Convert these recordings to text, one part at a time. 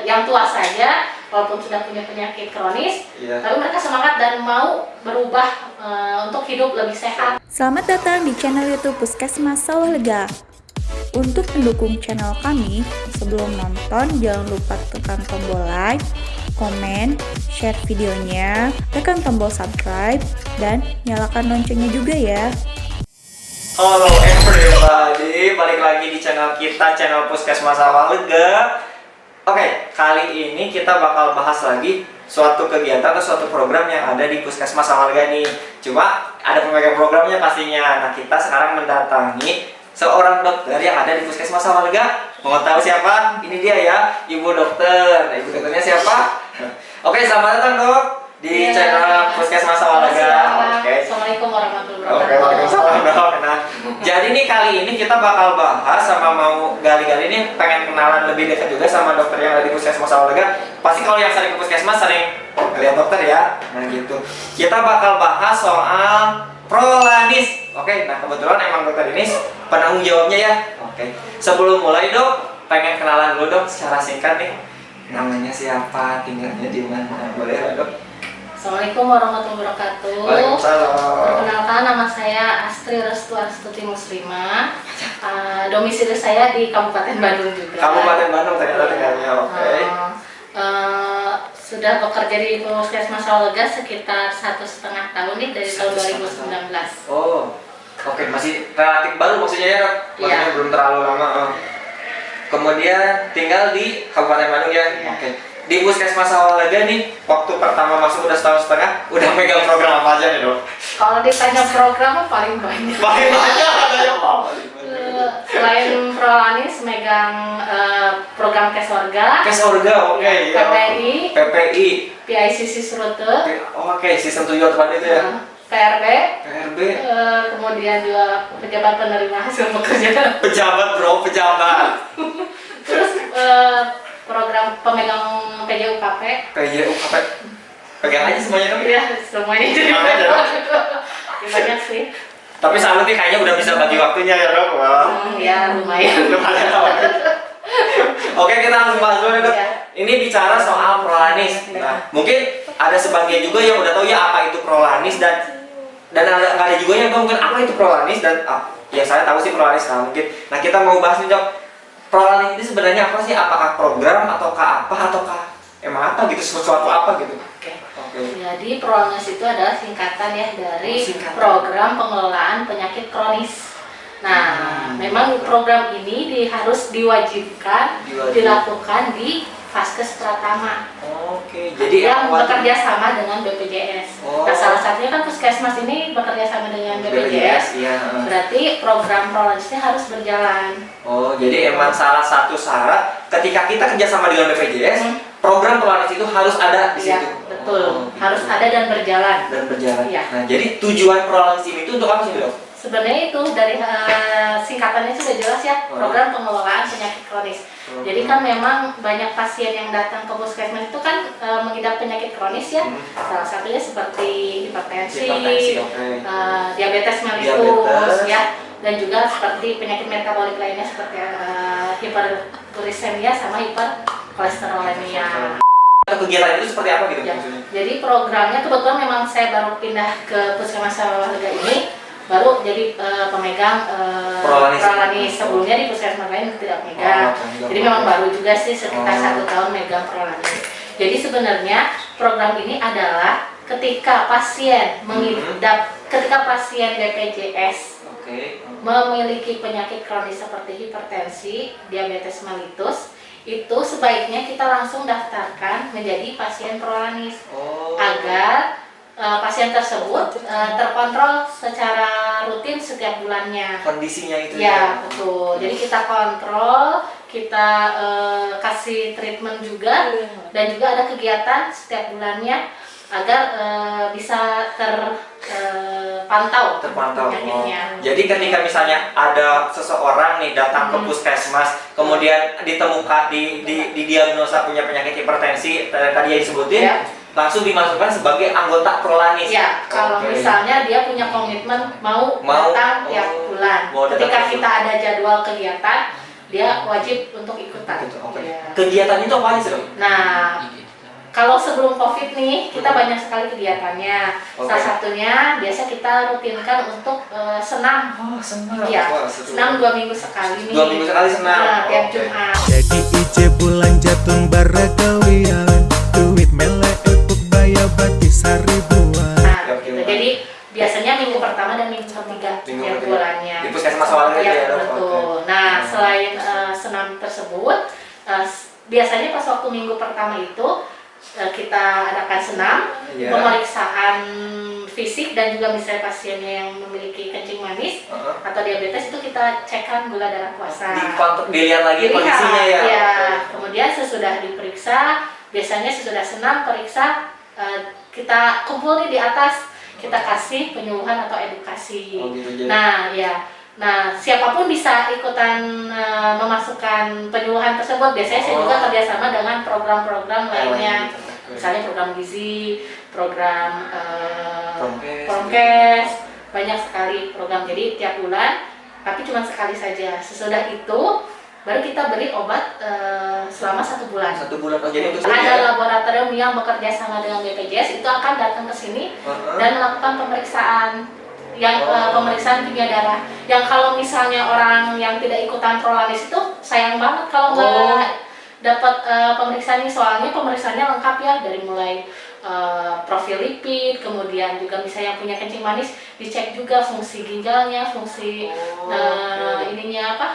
yang tua saja, walaupun sudah punya penyakit kronis, tapi mereka semangat dan mau berubah untuk hidup lebih sehat. Selamat datang di channel YouTube Puskesmas Sawah Lega. Untuk mendukung channel kami, sebelum nonton jangan lupa tekan tombol like, komen, share videonya, tekan tombol subscribe, dan nyalakan loncengnya juga ya. Halo everybody, balik lagi di channel kita, channel Puskesmas Sawah Lega. Oke, kali ini kita bakal bahas lagi suatu kegiatan atau suatu program yang ada di Puskesmas Sawah Lega nih. Cuma ada pemegang programnya pastinya. Nah, kita sekarang mendatangi seorang dokter yang ada di Puskesmas Sawah Lega. Mau tahu siapa? Ini dia ya, Ibu Dokter. Nah, Ibu Dokternya siapa? Oke, selamat datang Dok di channel Puskesmas Sawah Lega. Oke. Assalamualaikum warahmatullahi wabarakatuh. Oke, waalaikumsalam Dok. Nah, jadi nih kali ini kita bakal bahas sama mau gali-gali nih, pengen kenalan lebih dekat juga sama dokter yang ada di Puskesmas Sawah Lega. Pasti kalau yang sering ke Puskesmas sering lihat dokter ya. Nah gitu. Kita bakal bahas soal Prolanis. Oke, nah kebetulan emang dokter ini penanggung jawabnya ya. Oke. Sebelum mulai Dok, pengen kenalan dulu Dok secara singkat nih. Namanya siapa, tinggalnya di mana? Boleh ya Dok? Assalamualaikum warahmatullahi wabarakatuh. Waalaikumsalam. Perkenalkan, nama saya Astri Restu Astuti Muslimah. Domisili saya di Kabupaten Bandung juga. Kabupaten Bandung ternyata tinggalnya. Oke. Sudah bekerja di Puskesmas Sawah Lega sekitar 1,5 tahun nih, dari tahun 2019. Oh, oke, masih relatif baru maksudnya ya Dok? Maksudnya Iya. belum terlalu lama. Kemudian tinggal di Kabupaten Bandung ya? Oke. Di Puskesmas Sawah Lega nih, waktu pertama masuk udah 1,5 tahun, udah megang program apa aja nih Dok? Kalau ditanya program paling banyak. Paling banyak katanya Pak. Selain Prolanis, megang program Kesorga, Kesorga, oke ya. PPI, PPI. PICC Surute, Oke, sistem tujuan teman itu ya. PRB, PRB. kemudian juga pejabat penerima hasil pekerjaan. Pejabat bro, pejabat. Terus program pemegang PJUKP. PJUKP. Pegang aja semuanya Dok. Iya, semuanya jadi Semuanya, Dok. banyak sih. Tapi salut nih kayaknya udah bisa bagi waktunya ya Dok. Wah. Ya lumayan. Oke, kita langsung bahas dulu nih Dok. Ya. Ini bicara soal Prolanis. Nah, mungkin ada sebagian juga yang udah tahu ya apa itu Prolanis, dan ada juga yang tahu mungkin apa itu Prolanis, dan ya saya tahu sih Prolanis. Nah, mungkin kita mau bahas nih Dok. Prolanis ini sebenarnya apa sih? Apakah program ataukah apa, ataukah emang apa gitu, sesuatu apa gitu? Oke. Jadi Prolanis itu adalah singkatan ya dari Singkatan. Program Pengelolaan Penyakit Kronis. Nah, memang program ini harus diwajibkan dilakukan di Vaskes Pratama. Oke, jadi yang apa bekerja sama dengan BPJS. Oh. Nah, salah satunya kan Puskesmas ini bekerja sama dengan BPJS. iya. Berarti program Prolanisnya harus berjalan. Oh, jadi emang salah satu syarat ketika kita kerjasama dengan BPJS, program Prolanis itu harus ada di Iya, situ. betul. Oh, gitu. Harus ada dan berjalan. Iya. Iya. Nah, jadi tujuan Prolanis ini itu untuk apa sih Dok? Sebenarnya itu dari singkatannya sudah jelas ya, program pengelolaan penyakit kronis. Jadi kan memang banyak pasien yang datang ke Puskesmas itu kan mengidap penyakit kronis ya. Salah satunya seperti hipertensi, Oke. diabetes mellitus ya, dan juga seperti penyakit metabolik lainnya seperti hipergliksemia sama hiperkolesterolemia. Kegiatan itu seperti apa gitu Ya, maksudnya? jadi programnya kebetulan memang saya baru pindah ke Puskesmas Sawah Lega ini, baru jadi pemegang Prolanis. Sebelumnya di Puskesmas lain tidak megang. Jadi memang baru juga sih, sekitar 1 tahun megang Prolanis. Jadi sebenarnya program ini adalah ketika pasien ketika pasien BPJS memiliki penyakit kronis seperti hipertensi, diabetes mellitus, itu sebaiknya kita langsung daftarkan menjadi pasien Prolanis agar pasien tersebut terkontrol secara rutin setiap bulannya. Kondisinya itu Ya, betul. Jadi kita kontrol, kita kasih treatment juga, dan juga ada kegiatan setiap bulannya agar bisa terpantau penyakitnya. Jadi ketika misalnya ada seseorang nih datang ke Puskesmas, kemudian ditemukan didiagnosa punya penyakit hipertensi tadi yang disebutin, langsung dimasukkan sebagai anggota Prolanis. Ya, kalau misalnya dia punya komitmen mau datang tiap bulan. Ketika kita ada jadwal kegiatan, dia wajib untuk ikutan. Gitu, Ya. Kegiatannya itu apa aja sih, Dok? Nah, kalau sebelum COVID nih, kita banyak sekali kegiatannya. Salah satunya biasa kita rutinkan untuk senam. Oh, senam. Iya, Wah, senam 2 minggu sekali nih. 2 minggu sekali senam. Nah, tiap Oke. Jumat. Jadi ije bulan jatun baragawian duit mele epuk baya bati seribuan. Nah, Oke, gitu. Mbak. Jadi biasanya minggu pertama dan minggu ketiga Minggu tiap ketiga. bulannya. Di Puskesmas Awal Lega Iya, ya, Dok? betul. Oke. Nah, selain senam tersebut, biasanya pas waktu minggu pertama itu kita adakan senam, Iya. pemeriksaan fisik dan juga misalnya pasiennya yang memiliki kencing manis atau diabetes itu kita cekkan gula darah puasa. Dilihat lagi kondisinya ya. Ya. Oke. Kemudian sesudah diperiksa, biasanya sesudah senam periksa kita kumpul nih di atas, kita kasih penyuluhan atau edukasi. Oh, gitu, jadi. Nah, ya. Nah, siapapun bisa ikutan memasukkan penyuluhan tersebut. Biasanya saya juga kerjasama dengan program-program lainnya. Misalnya program gizi, program promkes, banyak sekali program. Jadi tiap bulan, tapi cuma sekali saja. Sesudah itu baru kita beri obat selama 1 bulan. 1 bulan. Oh, jadi itu Ada laboratorium yang bekerja sama dengan BPJS itu akan datang ke sini dan melakukan pemeriksaan pemeriksaan kimia darah. Yang kalau misalnya orang yang tidak ikutan Prolanis itu sayang banget kalau nggak dapat pemeriksaan ini, soalnya pemeriksaannya lengkap ya, dari mulai profil lipid, kemudian juga misalnya yang punya kencing manis dicek juga fungsi ginjalnya, fungsi ininya apa,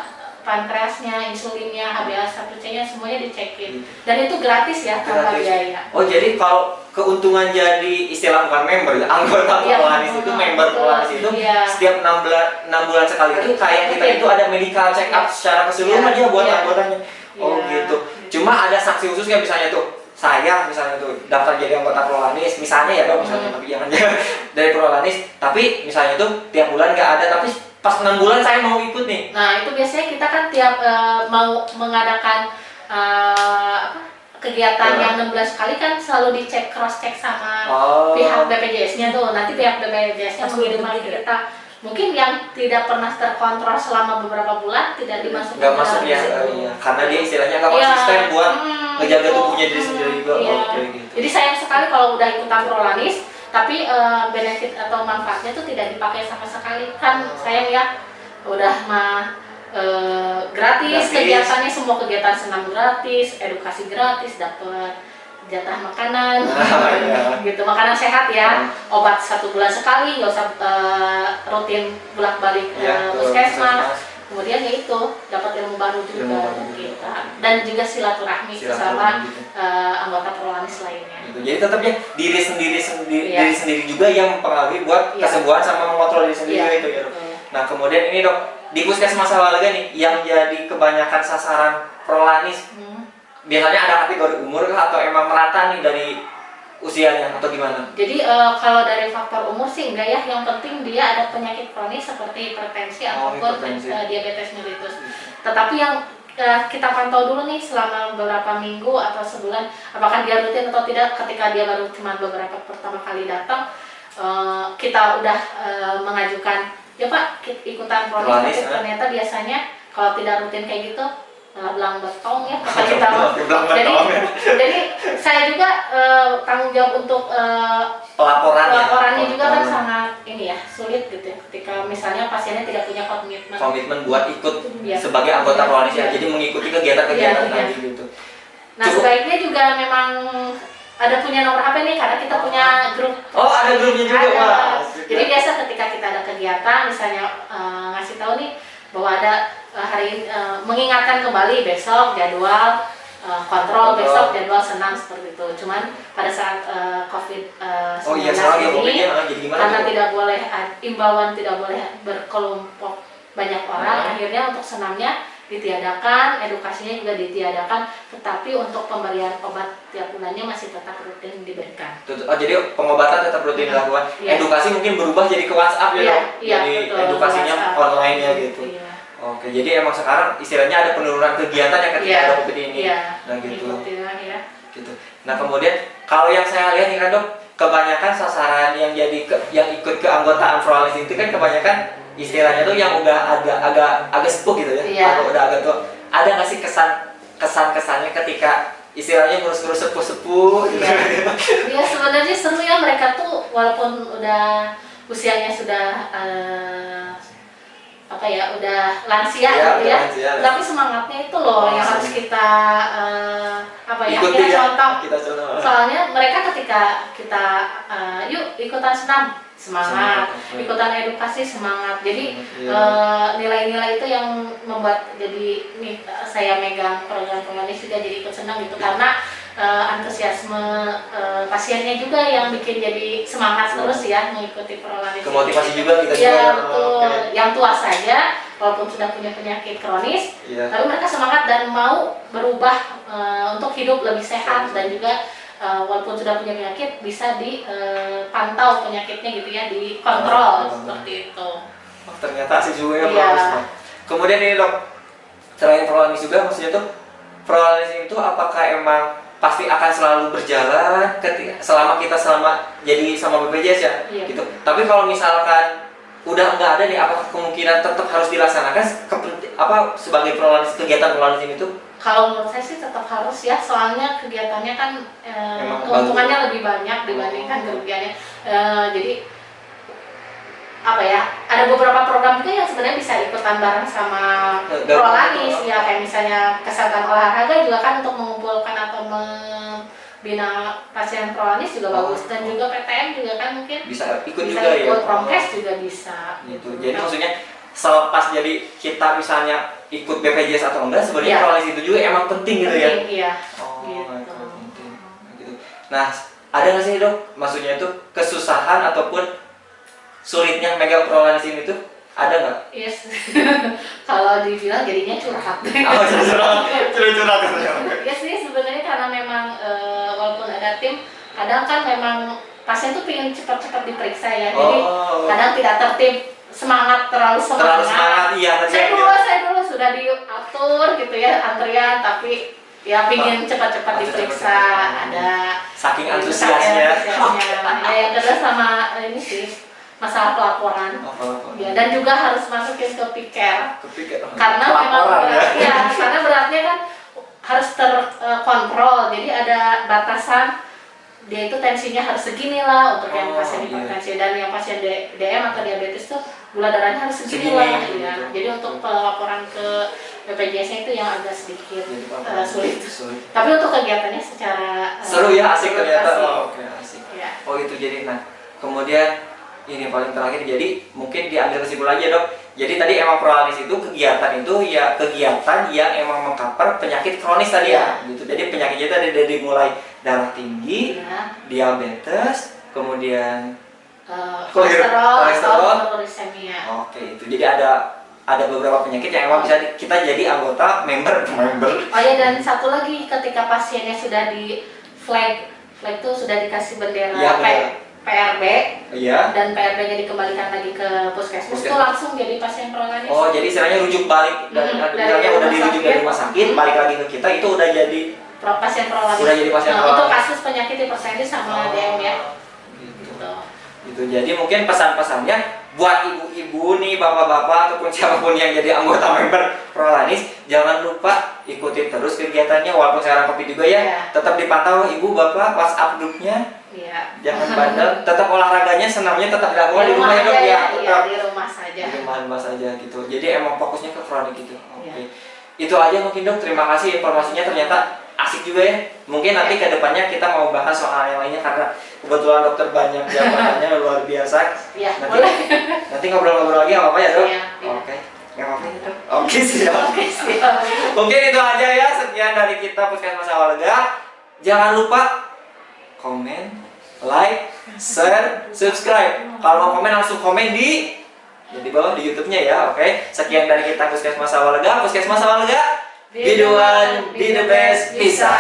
pankreasnya, insulinnya, HbA1c-nya semuanya dicekin. Dan itu gratis ya, tanpa biaya. Oh, jadi kalau keuntungan jadi istilah bukan member ya, anggota Prolanis itu, member Prolanis itu setiap 6 bulan sekali itu kayak kita itu ada medical check up secara keseluruhan dia buat anggotanya. Oh, gitu. Cuma ada sanksi khusus kayak misalnya tuh saya misalnya tuh daftar jadi anggota Prolanis misalnya ya Dok, misalnya, tapi jangan dari Prolanis, tapi misalnya tuh tiap bulan nggak ada, tapi pas 6 bulan saya mau ikut nih. Nah, itu biasanya kita kan tiap mau mengadakan kegiatan yang 6 bulan sekali kan selalu dicek, cross check sama pihak BPJS-nya tuh. Nanti pihak BPJS-nya mengirimkan ke kita. Mungkin yang tidak pernah terkontrol selama beberapa bulan tidak dimasukkan. Nggak masuk ya, iya. Karena dia istilahnya nggak konsisten buat ngejaga tubuhnya diri sendiri juga. Oke, gitu. Jadi sayang sekali kalau udah ikutan Prolanis, tapi benefit atau manfaatnya tuh tidak dipakai sama sekali. Kan sayang ya, udah mah gratis kegiatannya, semua kegiatan senam gratis, edukasi gratis, dapat jatah makanan, gitu, makanan sehat ya, obat 1 bulan sekali, nggak usah rutin bolak-balik puskesmas. Kemudian ya itu dapat ilmu baru juga kita, dan juga silaturahmi bersama anggota Prolanis lainnya. Gitu. Jadi tetapnya diri sendiri juga yang mempengaruhi buat kesembuhan sama mengontrol diri sendiri itu ya Dok. Nah, kemudian ini Dok, di Puskesmas Awal Lega nih yang jadi kebanyakan sasaran Prolanis biasanya ada kategori umur kah atau emang merata nih dari usianya atau gimana? Jadi kalau dari faktor umur sih enggak ya, yang penting dia ada penyakit kronis seperti hipertensi ataupun diabetes mellitus. Tetapi yang kita pantau dulu nih selama beberapa minggu atau sebulan, apakah dia rutin atau tidak. Ketika dia baru cuma beberapa pertama kali datang, kita udah mengajukan, ya Pak ikutan kronis, tapi ternyata biasanya kalau tidak rutin kayak gitu belang betong ya apa kita. Jadi saya juga tanggung jawab untuk pelaporannya juga kan sangat ini ya, sulit gitu ya, ketika misalnya pasiennya tidak punya komitmen buat ikut sebagai anggota Prolanis ya, jadi mengikuti kegiatan-kegiatan tadi gitu. Nah, sebaiknya juga memang ada punya nomor HP nih, karena kita punya grup. Oh, ada grupnya juga, Pak. Jadi biasa ketika kita ada kegiatan, misalnya ngasih tahu nih bahwa ada hari ini, mengingatkan kembali besok jadwal kontrol, besok jadwal senam seperti itu. Cuman pada saat COVID-19 ini, karena tidak boleh imbauan, tidak boleh berkelompok banyak orang, akhirnya untuk senamnya ditiadakan, edukasinya juga ditiadakan, tetapi untuk pemberian obat tiap bulannya masih tetap rutin diberikan. Oh, jadi pengobatan tetap rutin dilakukan. Edukasi mungkin berubah jadi ke WhatsApp ya, jadi betul, edukasinya online ya gitu. Oke, jadi emang sekarang istilahnya ada penurunan kegiatan yang ketika ada COVID ini. Nah gitu. Gitu. Nah kemudian kalau yang saya lihat nih kan Dok, kebanyakan sasaran yang yang ikut keanggotaan Prolanis itu kan kebanyakan istilahnya tuh yang udah agak sepuh gitu ya, atau udah agak tua. Ada nggak sih kesan kesan-kesannya ketika istilahnya ngurus-ngurus sepuh-sepuh gitu. Ya sebenarnya seru ya, mereka tuh walaupun udah usianya sudah apa ya, udah lansia Iya, gitu ya, lansia. tapi semangatnya itu loh yang harus kita apa ya, Ikuti kita ya, contoh. kita contoh. Soalnya mereka ketika kita yuk ikutan senam, semangat, ikutan edukasi, semangat. Jadi nilai-nilai itu yang membuat jadi nih saya megang program Prolanis juga jadi ikut senang gitu, karena antusiasme pasiennya juga yang bikin jadi semangat terus ya mengikuti Prolanis. Kemotivasi juga kita Ya juga. betul. Oke. Yang tua saja walaupun sudah punya penyakit kronis, Iya. tapi mereka semangat dan mau berubah untuk hidup lebih sehat, dan juga walaupun sudah punya penyakit bisa dipantau penyakitnya gitu ya, dikontrol seperti itu. Oh, ternyata sih juga ya Iya. Prolanis. Kemudian ini dok, selain Prolanis juga maksudnya tuh Prolanis itu apakah emang pasti akan selalu berjalan selama kita jadi sama BPJS ya? Iya. Gitu. Tapi kalau misalkan udah nggak ada nih, apakah kemungkinan tetap harus dilaksanakan sebagai kegiatan Prolanis ini tuh? Kalau menurut saya sih tetap harus ya, soalnya kegiatannya kan Emang keuntungannya lebih banyak dibandingkan kerugiannya. Jadi apa ya, ada beberapa program juga yang sebenarnya bisa ikutan bareng sama Prolanis ya, kayak misalnya kesehatan olahraga juga kan untuk mengumpulkan atau membina pasien Prolanis juga bagus, dan juga PTM juga kan mungkin Bisa ikut bisa juga ikut ya? Promkes juga bisa Gitu. Jadi maksudnya selepas jadi kita misalnya ikut BPJS atau enggak, sebenarnya Iya. Prolanis itu juga emang penting gitu ya? penting, iya. Oh, Gitu. itu penting. Gitu. Nah, ada nggak sih dok, maksudnya itu kesusahan ataupun sulitnya megang Prolanis ini tuh ada nggak? Yes. Kalau dibilang jadinya curhat. Oh, curhat katanya. Ya sih sebenarnya karena memang walaupun ada tim, kadang kan memang pasien tuh pengen cepat-cepat diperiksa ya. Jadi kadang tidak tertib, terlalu semangat. Iya. Saya dulu sudah diatur gitu ya antrian, tapi ya pingin cepat-cepat diperiksa, ada Saking gitu, antusiasnya. Ya, yang kedua sama ini sih masalah pelaporan. Ya, dan juga harus masukin ke piker. Karena memang berat, ya, karena beratnya kan harus terkontrol. Jadi ada batasan, dia itu tensinya harus segini lah untuk yang pasien hipertensi, dan yang pasien DM atau diabetes tuh gula darahnya harus segini lah. Ya. Jadi untuk pelaporan ke BPJS-nya itu yang agak sedikit sulit. Tapi untuk kegiatannya secara seru ya, asik ternyata. asik. Oke, asik. Ya. Oh itu jadi, nah kemudian ini paling terakhir, jadi mungkin diambil kesimpulan aja dok. Jadi tadi emang Prolanis itu kegiatan yang emang mengcover penyakit kronis tadi ya, gitu. Jadi penyakitnya tadi dari mulai darah tinggi, Ya. diabetes, kemudian Kolesterol kolesterol. atau glukosemia. Oke, itu jadi ada beberapa penyakit yang emang bisa kita jadi anggota member. Oh ya, dan satu lagi, ketika pasiennya sudah di flag itu sudah dikasih bendera Iya, benar. PRB, Iya. dan PRB-nya dikembalikan lagi ke puskesmas, itu langsung jadi pasien Prolanis. Oh, jadi istilahnya rujuk balik dari misalnya udah dirujuk dari rumah sakit, balik lagi ke kita, itu udah jadi pasien Prolanis. Udah jadi pasien Untuk Prolanis. kasus penyakit hipertensi sama DM ya. Gitu. Gitu. Gitu. Jadi mungkin pesan-pesannya buat ibu-ibu nih, bapak-bapak ataupun siapapun yang jadi anggota member Prolanis, jangan lupa ikuti terus kegiatannya, walaupun sekarang Covid juga ya. Iya. Tetap dipantau ibu bapak WhatsApp grupnya. Iya. Jangan bandel, tetap olahraganya, senamnya tetap dilakukan di rumah ya dok aja ya. ya, Tetap di rumah saja. di rumah saja gitu. Jadi emang fokusnya ke kronik gitu. Oke. Iya. Itu aja mungkin dok. Terima kasih informasinya, ternyata asik juga ya. Mungkin nanti ke depannya kita mau bahas soal yang lainnya, karena kebetulan dokter banyak jawabannya luar biasa. Iya, Nanti, boleh. nanti ngobrol-ngobrol lagi apa ya dok? Iya, iya. Oke. Nggak apa-apa ya dok. Oke siap. Oke, siap. Mungkin itu aja ya, sekian dari kita Puskesmas Awallega. Jangan lupa komen, like, share, subscribe. Kalau mau komen langsung komen di bawah di YouTube-nya ya. Oke. Sekian dari kita Puskesmas Awallega. Puskesmas Awallega. Be the one, be the best, bisa.